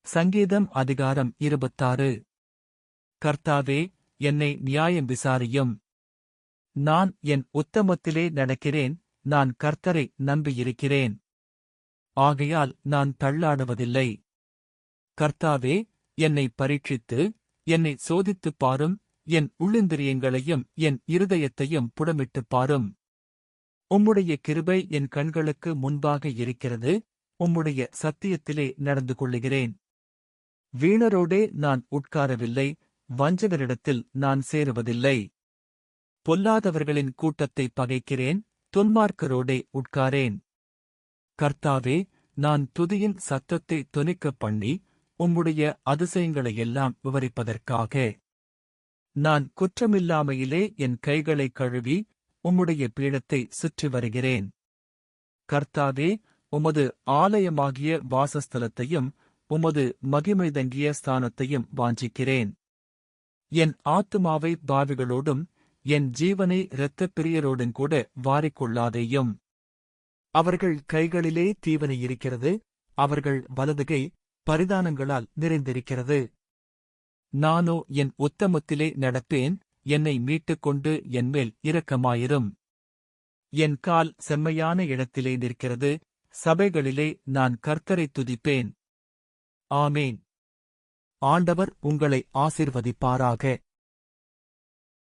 சங்கீதம் அதிகாரம் 26. கர்த்தாவே, என்னை நியாயம் விசாரியும். நான் என் உத்தமத்திலே நடக்கிறேன், நான் கர்த்தரை நம்பியிருக்கிறேன். ஆகையால் நான் தள்ளாடுவதில்லை. கர்த்தாவே, என்னை பரீட்சித்து, என்னை சோதித்துப் பாரும், என் உள்ளிந்திரியங்களையும் என் இருதயத்தையும் புடமிட்டுப் பாரும். உம்முடைய கிருபை என் கண்களுக்கு முன்பாக இருக்கிறது, உம்முடைய சத்தியத்திலே நடந்து கொள்ளுகிறேன். வீணரோடே நான் உட்காரவில்லை, வஞ்சகரிடத்தில் நான் சேருவதில்லை. பொல்லாதவர்களின் கூட்டத்தை பகைக்கிறேன், துன்மார்க்கரோடே உட்காரேன். கர்த்தாவே, நான் துதியின் சத்தத்தை தொனிக்கப் பண்ணி, உம்முடைய அதிசயங்களையெல்லாம் விவரிப்பதற்காக. நான் குற்றமில்லாமையிலே என் கைகளைக் கழுவி, உம்முடைய பீடத்தை சுற்றி வருகிறேன். கர்த்தாவே, உமது ஆலயமாகிய வாசஸ்தலத்தையும் உமது மகிமை தங்கிய ஸ்தானத்தையும் வாஞ்சிக்கிறேன். என் ஆத்துமாவை பாவிகளோடும் என் ஜீவனை இரத்தப்பிரியரோடுங்கூட வாரிக்கொள்ளாதேயும். அவர்கள் கைகளிலே தீவனை இருக்கிறது, அவர்கள் வலதுகை பரிதானங்களால் நிறைந்திருக்கிறது. நானோ என் உத்தமத்திலே நடப்பேன், என்னை மீட்டுக்கொண்டு என்மேல் இரக்கமாயிரும். என் கால் செம்மையான இடத்திலே நிற்கிறது, சபைகளிலே நான் கர்த்தரைத் துதிப்பேன். ஆமேன். ஆண்டவர் உங்களை ஆசீர்வதிப்பாராக.